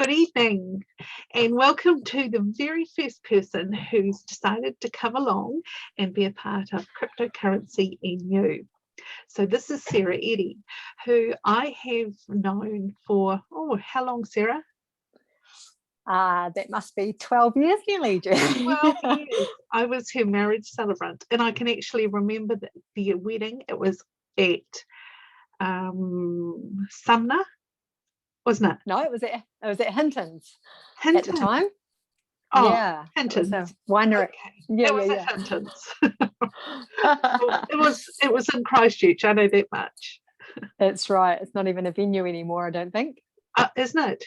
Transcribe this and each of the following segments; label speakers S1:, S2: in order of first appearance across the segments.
S1: Good evening, and welcome to the very first person who's decided to come along and be a part of Cryptocurrency in You. So this is Sarah Eddy, who I have known for, how long, Sarah?
S2: That must be 12 years nearly, Julie.
S1: 12 years. I was her marriage celebrant, and I can actually remember the wedding. It was at Sumner, wasn't it?
S2: No, it was at Hinton's
S1: Hinton.
S2: at the time.
S1: Oh,
S2: yeah,
S1: Hinton's.
S2: It was a winery.
S1: Okay.
S2: Yeah,
S1: it was
S2: yeah,
S1: at Hinton's. It was in Christchurch. I know that much.
S2: That's right. It's not even a venue anymore, I don't think.
S1: Isn't it?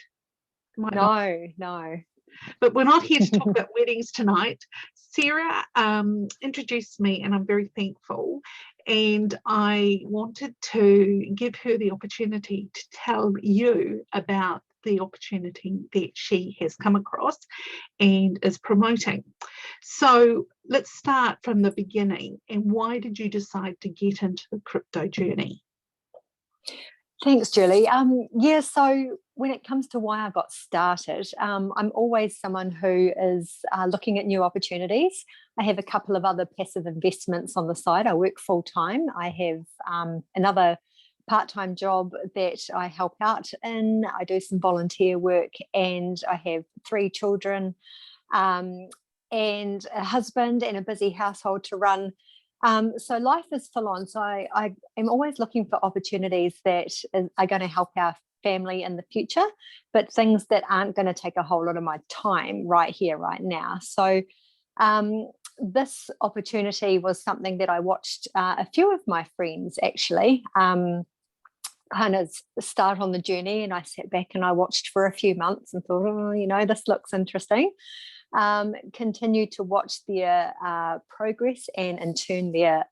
S2: No.
S1: But we're not here to talk about weddings tonight. Sarah introduced me, and I'm very thankful. And I wanted to give her the opportunity to tell you about the opportunity that she has come across and is promoting. So let's start from the beginning. And why did you decide to get into the crypto journey?
S2: Thanks, Julie. So when it comes to why I got started, I'm always someone who is looking at new opportunities. I have a couple of other passive investments on the side. I work full time. I have another part-time job that I help out in. I do some volunteer work, and I have 3 children and a husband and a busy household to run. So life is full on. So I am always looking for opportunities that are going to help our family in the future, but things that aren't going to take a whole lot of my time right here, right now. So this opportunity was something that I watched a few of my friends actually kind of start on the journey, and I sat back and I watched for a few months and thought, this looks interesting. Continue to watch their progress and in turn their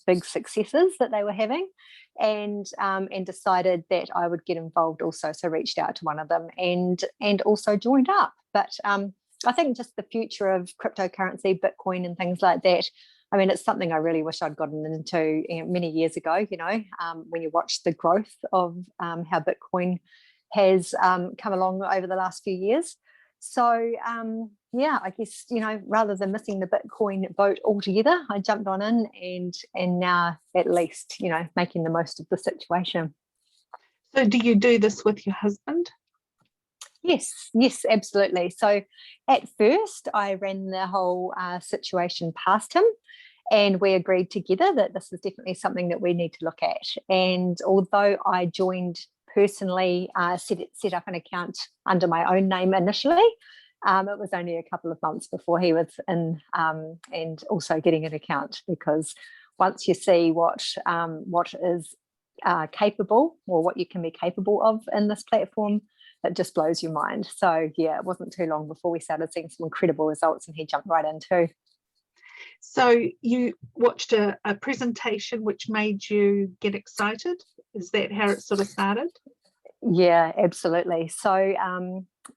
S2: big successes that they were having, and decided that I would get involved also. So reached out to one of them and also joined up. But I think just the future of cryptocurrency, Bitcoin and things like that, I mean, it's something I really wish I'd gotten into many years ago, when you watch the growth of how Bitcoin has come along over the last few years. So, I guess, rather than missing the Bitcoin boat altogether, I jumped on in and now at least, making the most of the situation.
S1: So do you do this with your husband?
S2: Yes, absolutely. So at first I ran the whole situation past him, and we agreed together that this is definitely something that we need to look at. And although I joined personally, set up an account under my own name initially, it was only a couple of months before he was in and also getting an account, because once you see what is capable, or what you can be capable of in this platform, it just blows your mind. So it wasn't too long before we started seeing some incredible results, and he jumped right in too.
S1: So you watched a presentation which made you get excited? Is that how it sort of started?
S2: Yeah, absolutely. So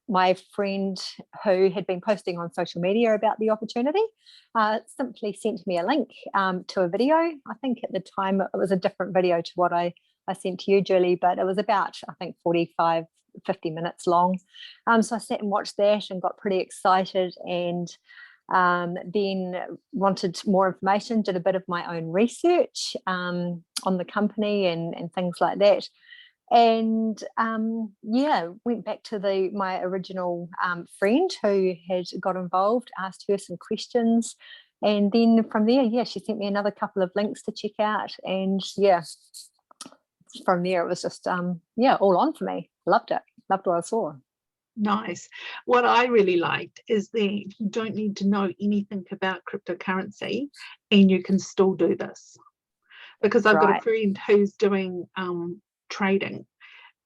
S2: my friend who had been posting on social media about the opportunity simply sent me a link to a video. I think at the time it was a different video to what I sent to you, Julie, but it was about, I think, 45, 50 minutes long. So I sat and watched that and got pretty excited, and then wanted more information, did a bit of my own research on the company and things like that. And went back to my original friend who had got involved, asked her some questions, and then from there, she sent me another couple of links to check out, and from there it was just all on for me. Loved what I saw.
S1: Nice. What I really liked is that you don't need to know anything about cryptocurrency and you can still do this, because I've got a friend who's doing trading,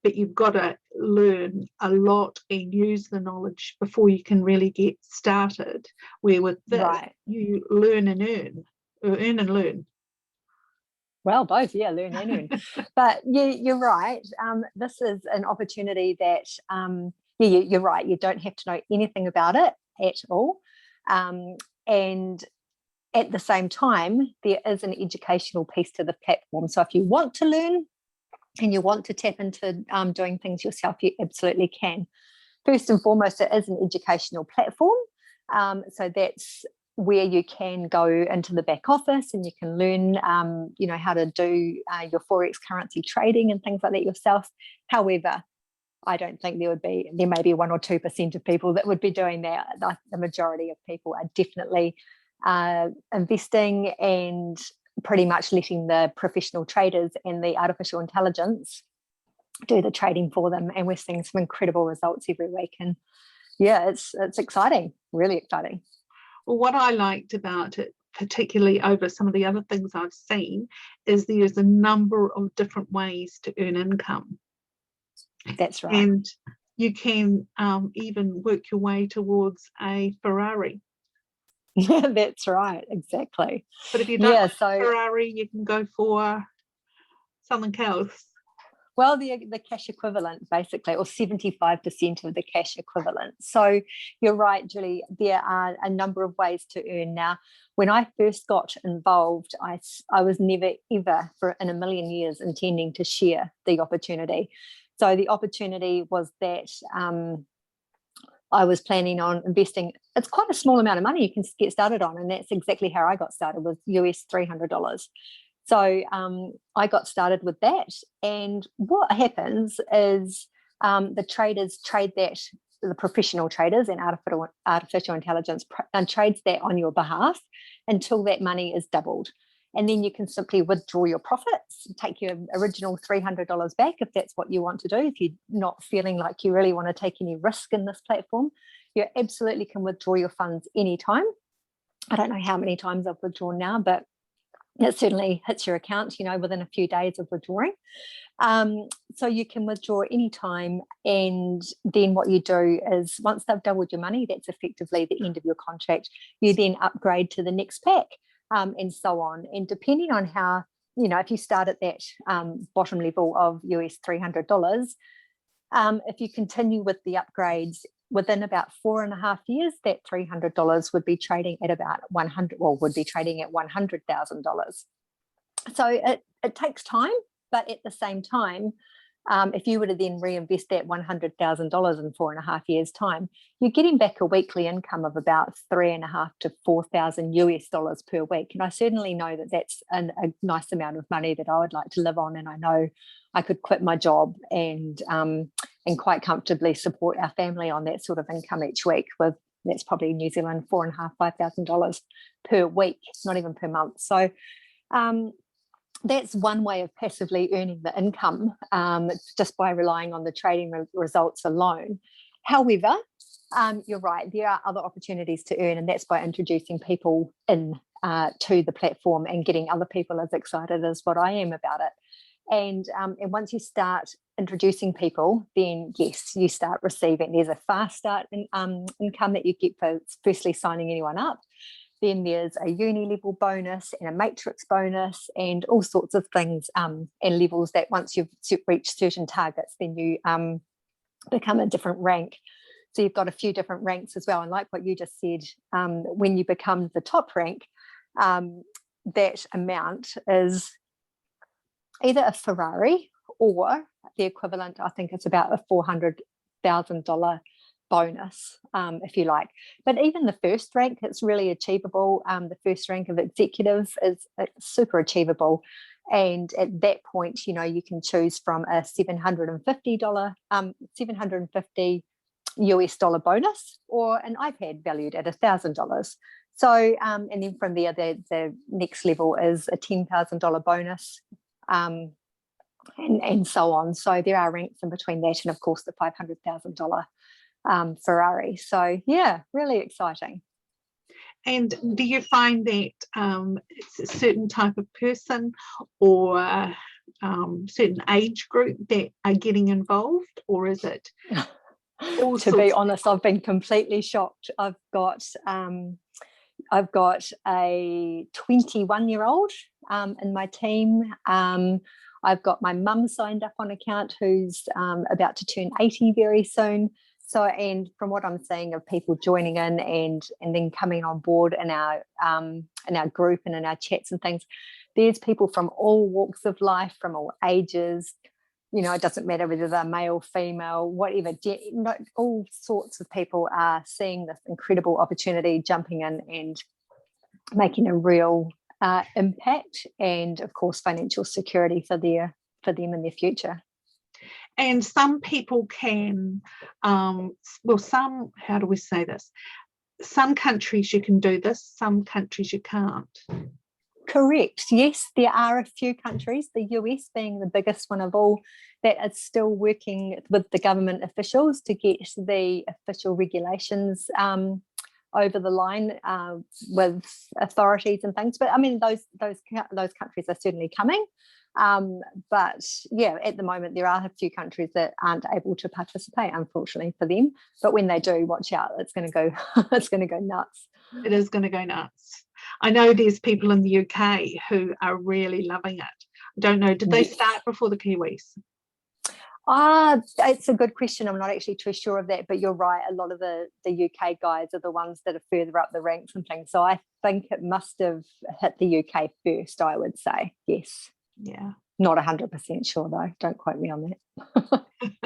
S1: but you've got to learn a lot and use the knowledge before you can really get started, where with this you learn and earn, or earn and learn.
S2: Well, both, learn and earn. But you're right. This is an opportunity that you're right, you don't have to know anything about it at all, and at the same time there is an educational piece to the platform. So if you want to learn, and you want to tap into doing things yourself, you absolutely can. First and foremost, it is an educational platform. So that's where you can go into the back office and you can learn, how to do your Forex currency trading and things like that yourself. However, I don't think there may be 1 or 2% of people that would be doing that. The majority of people are definitely investing and pretty much letting the professional traders and the artificial intelligence do the trading for them. And we're seeing some incredible results every week. And yeah, it's exciting, really exciting.
S1: Well, what I liked about it, particularly over some of the other things I've seen, is there's a number of different ways to earn income.
S2: That's right.
S1: And you can even work your way towards a Ferrari.
S2: Yeah, that's right, exactly.
S1: But if you don't like Ferrari, you can go for something else.
S2: Well, the cash equivalent, basically, or 75% of the cash equivalent. So you're right, Julie, there are a number of ways to earn. Now, when I first got involved, I was never, ever, in a million years, intending to share the opportunity. So the opportunity was that I was planning on investing. It's quite a small amount of money you can get started on, and that's exactly how I got started, with US $300. So I got started with that, and what happens is the traders trade that, the professional traders and artificial intelligence trades that on your behalf until that money is doubled. And then you can simply withdraw your profits, take your original $300 back if that's what you want to do. If you're not feeling like you really want to take any risk in this platform, you absolutely can withdraw your funds anytime. I don't know how many times I've withdrawn now, but it certainly hits your account, within a few days of withdrawing. So you can withdraw anytime, and then what you do is, once they've doubled your money, that's effectively the end of your contract. You then upgrade to the next pack, and so on. And depending on how, if you start at that bottom level of US $300, if you continue with the upgrades, within about 4.5 years, that $300 would be trading at about $100,000. So it takes time, but at the same time, if you were to then reinvest that $100,000 in 4.5 years' time, you're getting back a weekly income of about $3,500 to $4,000 per week. And I certainly know that that's a nice amount of money that I would like to live on. And I know I could quit my job and quite comfortably support our family on that sort of income each week. That's probably New Zealand $4,500 to $5,000 per week, not even per month. So that's one way of passively earning the income, just by relying on the trading results alone. However, you're right, there are other opportunities to earn, and that's by introducing people in to the platform and getting other people as excited as what I am about it. And once you start introducing people, then yes, you start receiving. There's a fast start income that you get for firstly signing anyone up. Then there's a uni level bonus and a matrix bonus and all sorts of things and levels that once you've reached certain targets, then you become a different rank. So you've got a few different ranks as well. And like what you just said, when you become the top rank, that amount is either a Ferrari or the equivalent, I think it's about a $400,000 bonus, if you like. But even the first rank, it's really achievable. The first rank of executive is super achievable. And at that point, you can choose from a $750 US dollar bonus or an iPad valued at $1,000. So, and then from there, the next level is a $10,000 bonus, and so on. So there are ranks in between that, and of course the $500,000 Ferrari. So yeah, really exciting.
S1: And do you find that it's a certain type of person or certain age group that are getting involved, or is it?
S2: To be honest, I've been completely shocked. I've got a 21-year-old in my team. I've got my mum signed up on account who's about to turn 80 very soon. So, and from what I'm seeing of people joining in and then coming on board in our group and in our chats and things, there's people from all walks of life, from all ages. it doesn't matter whether they're male, female, whatever, all sorts of people are seeing this incredible opportunity, jumping in and making a real impact, and of course financial security for them in their future.
S1: And some people can, how do we say this? Some countries you can do this, some countries you can't.
S2: Correct. Yes, there are a few countries, the US being the biggest one of all, that is still working with the government officials to get the official regulations over the line with authorities and things. But I mean, those countries are certainly coming. But yeah, at the moment there are a few countries that aren't able to participate, unfortunately for them. But when they do, watch out, it's going to go it's going to go nuts.
S1: It is going to go nuts. I know there's people in the UK who are really loving it. I don't know, did they start before the Kiwis?
S2: It's a good question. I'm not actually too sure of that, but you're right. A lot of the UK guys are the ones that are further up the ranks and things. So I think it must have hit the UK first, I would say. Yes.
S1: Yeah.
S2: Not 100% sure though. Don't quote me on that.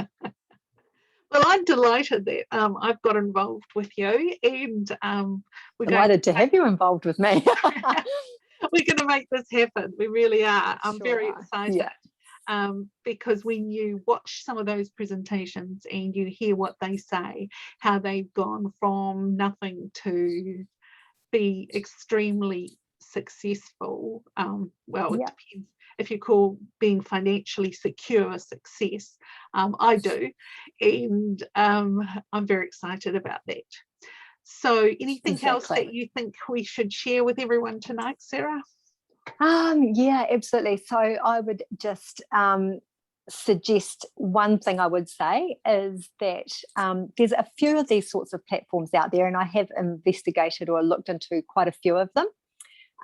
S1: Well, I'm delighted that I've got involved with you, and we're
S2: delighted to have you involved with me.
S1: We're going to make this happen. We really are. I'm
S2: sure
S1: very excited.
S2: Yeah.
S1: Because when you watch some of those presentations and you hear what they say, how they've gone from nothing to be extremely successful, well, it depends if you call being financially secure a success. I do, and I'm very excited about that. So anything else that you think we should share with everyone tonight, Sarah?
S2: Yeah, absolutely. So I would just suggest one thing I would say is that there's a few of these sorts of platforms out there, and I have investigated or looked into quite a few of them.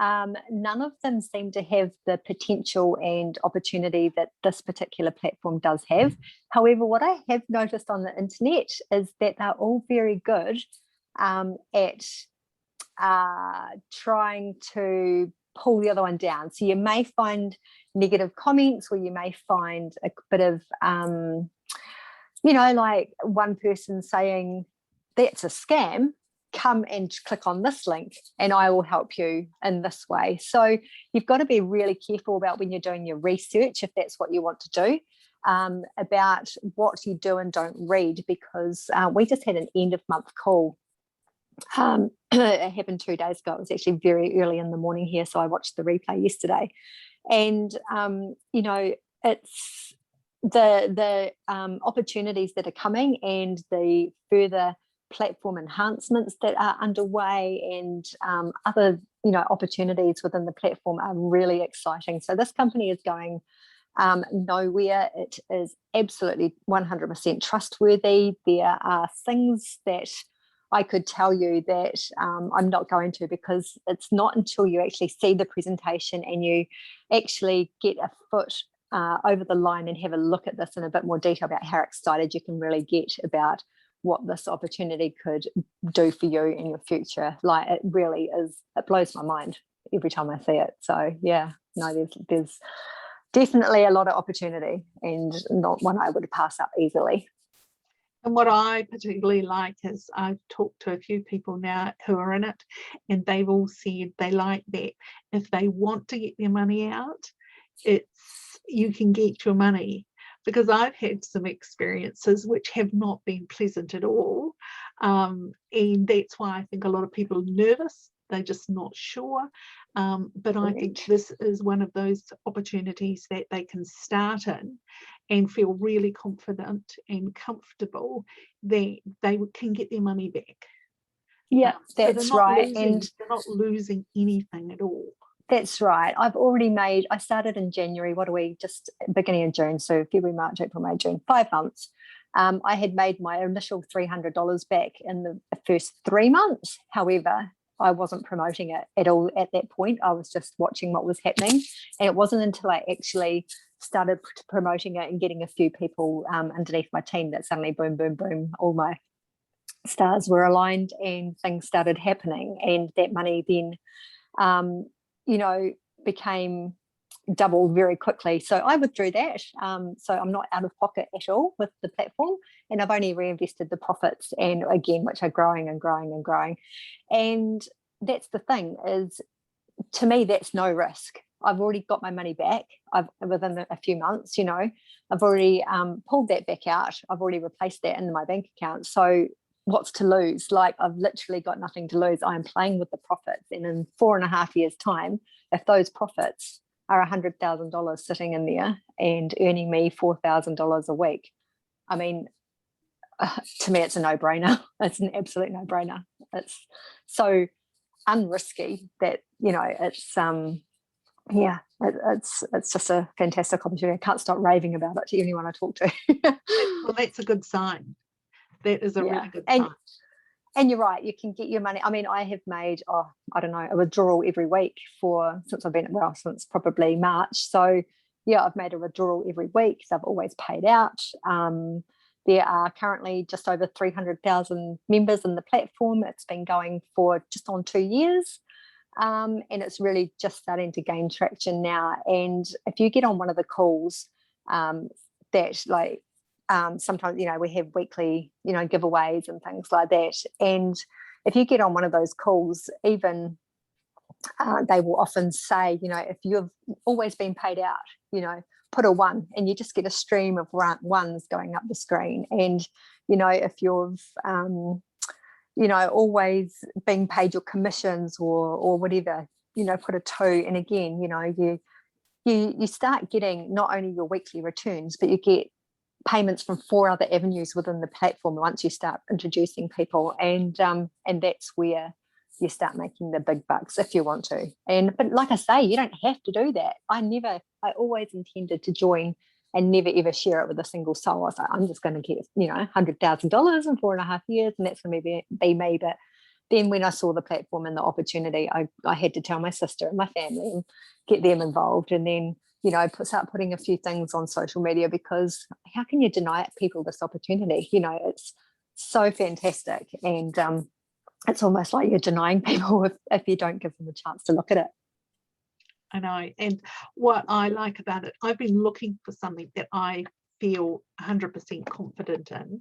S2: None of them seem to have the potential and opportunity that this particular platform does have. However, what I have noticed on the internet is that they're all very good at trying to pull the other one down. So you may find negative comments, or you may find a bit of, like one person saying, that's a scam, come and click on this link and I will help you in this way. So you've got to be really careful about when you're doing your research, if that's what you want to do, about what you do and don't read, because we just had an end of month call. It happened 2 days ago. It was actually very early in the morning here, so I watched the replay yesterday. And it's the opportunities that are coming and the further platform enhancements that are underway, and other opportunities within the platform are really exciting. So this company is going nowhere. It is absolutely 100% trustworthy. There are things that I could tell you that I'm not going to, because it's not until you actually see the presentation and you actually get a foot over the line and have a look at this in a bit more detail about how excited you can really get about what this opportunity could do for you in your future. Like, it really is, it blows my mind every time I see it. So yeah, no, there's definitely a lot of opportunity, and not one I would pass up easily.
S1: And what I particularly like is I've talked to a few people now who are in it, and they've all said they like that if they want to get their money out, you can get your money. Because I've had some experiences which have not been pleasant at all. And that's why I think a lot of people are nervous. They're just not sure. But I think this is one of those opportunities that they can start in and feel really confident and comfortable that they can get their money back.
S2: Yeah, that's right.
S1: And they're not losing anything at all.
S2: That's right. I started in January. Just beginning of June. So February, March, April, May, June, 5 months. I had made my initial $300 back in the first 3 months. However, I wasn't promoting it at all at that point. I was just watching what was happening. And it wasn't until I actually started promoting it and getting a few people underneath my team that suddenly, boom, boom, boom, all my stars were aligned and things started happening. And that money then became doubled very quickly. So I withdrew that. So I'm not out of pocket at all with the platform, and I've only reinvested the profits, and again, which are growing and growing and growing. And that's the thing, is to me, that's no risk. I've already got my money back. Within a few months, I've already pulled that back out. I've already replaced that in my bank account. So what's to lose? Like, I've literally got nothing to lose. I'm playing with the profits. And in 4.5 years' time, if those profits are $100,000 sitting in there and earning me $4,000 a week, I mean, to me, it's a no-brainer. It's an absolute no-brainer. It's so unrisky that, it's it's just a fantastic opportunity. I can't stop raving about it to anyone I talk to.
S1: Well, that's a good sign. That is a really good sign.
S2: And you're right, you can get your money. I mean, I have made, I don't know, a withdrawal every week since probably March. So yeah, I've made a withdrawal every week. So I've always paid out. There are currently just over 300,000 members in the platform. It's been going for just on 2 years. And it's really just starting to gain traction now. And if you get on one of the calls sometimes, we have weekly, giveaways and things like that. And if you get on one of those calls, even they will often say, if you've always been paid out, put a 1, and you just get a stream of ones going up the screen. And, if you've, always being paid your commissions or whatever, put a 2. And again, you start getting not only your weekly returns, but you get payments from 4 other avenues within the platform once you start introducing people. And that's where you start making the big bucks if you want to. But like I say, you don't have to do that. I always intended to join and never ever share it with a single soul. I was like, I'm just going to get, $100,000 in 4.5 years, and that's going to be me. But then when I saw the platform and the opportunity, I had to tell my sister and my family and get them involved. And then, start putting a few things on social media, because how can you deny people this opportunity? It's so fantastic. And it's almost like you're denying people if you don't give them a chance to look at it.
S1: I know. And what I like about it, I've been looking for something that I feel 100% confident in,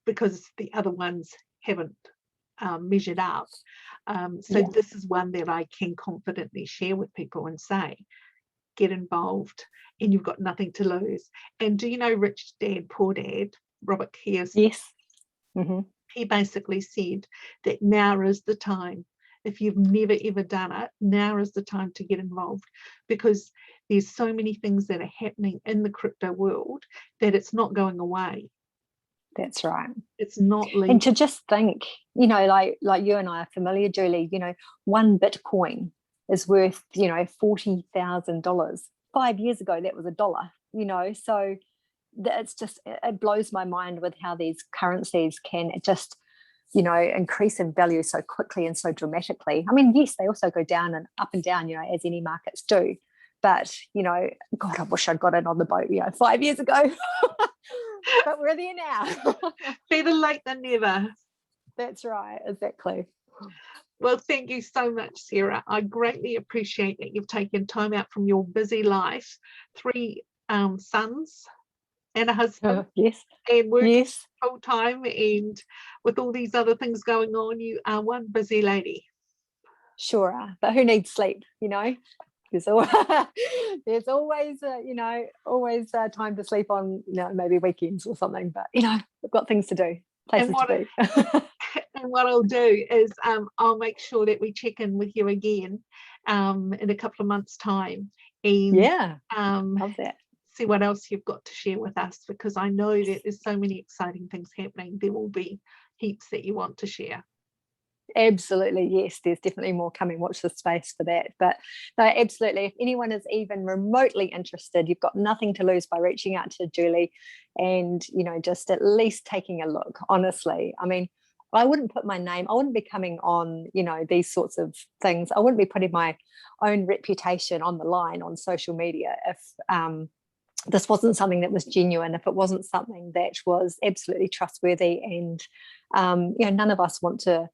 S1: because the other ones haven't measured up. This is one that I can confidently share with people and say, get involved, and you've got nothing to lose. And do you know Rich Dad, Poor Dad, Robert Kiyosaki?
S2: Yes. Mm-hmm.
S1: He basically said that now is the time. If you've never ever done it, now is the time to get involved, because there's so many things that are happening in the crypto world that it's not going away.
S2: That's right.
S1: It's not leaving.
S2: And to just think, like you and I are familiar, Julie, one Bitcoin is worth, $40,000. 5 years ago, that was $1, so it's just, it blows my mind with how these currencies can just, increase in value so quickly and so dramatically. I mean, yes, they also go down and up and down, as any markets do. But, God, I wish I'd got in on the boat, 5 years ago. But we're there now.
S1: Better late than never.
S2: That's right, exactly.
S1: Well, thank you so much, Sarah. I greatly appreciate that you've taken time out from your busy life, 3 sons and a husband,
S2: yes,
S1: and working
S2: yes,
S1: full time, and with all these other things going on, you are one busy lady.
S2: Sure are, but who needs sleep? There's always, always time to sleep on, maybe weekends or something. But we've got things to do, places to be.
S1: And what I'll do is I'll make sure that we check in with you again in a couple of months' time, and
S2: love that.
S1: See what else you've got to share with us, because I know that there's so many exciting things happening. There will be heaps that you want to share.
S2: Absolutely, yes, there's definitely more coming. Watch the space for that. But no, absolutely, if anyone is even remotely interested, you've got nothing to lose by reaching out to Julie and just at least taking a look. Honestly, I mean, I wouldn't put my name, I wouldn't be coming on these sorts of things, I wouldn't be putting my own reputation on the line on social media if this wasn't something that was genuine, if it wasn't something that was absolutely trustworthy. And none of us want to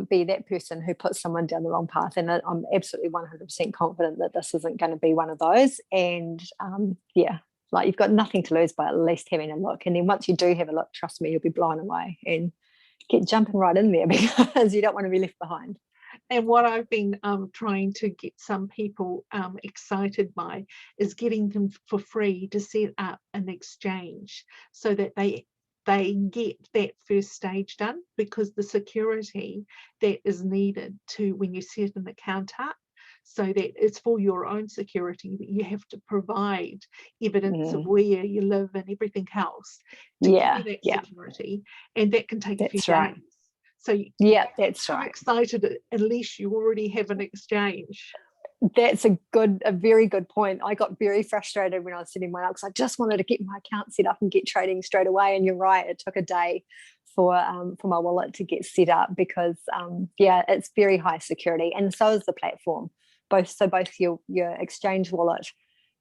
S2: be that person who puts someone down the wrong path. And I'm absolutely 100% confident that this isn't going to be one of those. And yeah, like, you've got nothing to lose by at least having a look. And then once you do have a look, trust me, you'll be blown away and get jumping right in there, because you don't want to be left behind.
S1: And what I've been trying to get some people excited by is getting them for free to set up an exchange, so that they get that first stage done, because the security that is needed to, when you set an account up, so that it's for your own security, that you have to provide evidence of where you live and everything else to give you that security, and that can take a few days. So
S2: yeah, that's
S1: I'm
S2: right.
S1: excited unless you already have an exchange.
S2: That's a very good point. I got very frustrated when I was setting one up, because I just wanted to get my account set up and get trading straight away. And you're right, it took a day for my wallet to get set up, because it's very high security, and so is the platform. Both your exchange wallet,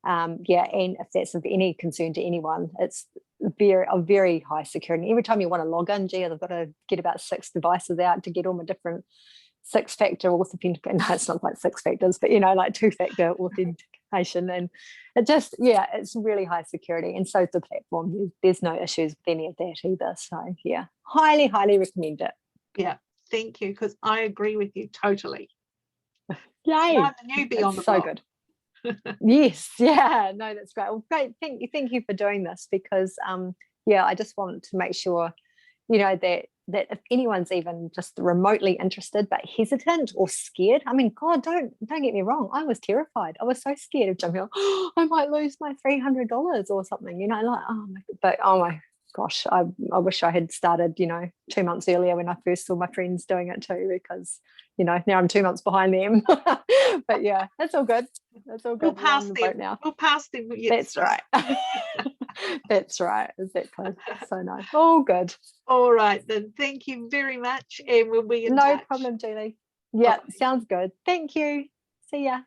S2: and if that's of any concern to anyone, it's very high security. Every time you want to log in, I've got to get about 6 devices out to get all my different 6-factor authentication. No, it's not quite 6 factors, but like 2-factor authentication, and it just it's really high security, and so is the platform. There's no issues with any of that either. So highly recommend it.
S1: Yeah, thank you, because I agree with you totally.
S2: Yay!
S1: I'm the newbie on the block.
S2: So good. Yes, no, that's great. Well, great. Thank you for doing this, because I just want to make sure that if anyone's even just remotely interested but hesitant or scared, I mean, God, don't get me wrong, I was terrified. I was so scared of jumping on. I might lose my $300 or something, but oh my gosh, I wish I had started 2 months earlier, when I first saw my friends doing it too, because now I'm 2 months behind them. But that's all good. That's all good.
S1: We'll pass them now. We'll pass them.
S2: That's right. That's right, exactly. So nice. All good.
S1: All right then, thank you very much, and we'll be in touch.
S2: No problem, Julie. Yeah, sounds good. Thank you. See ya.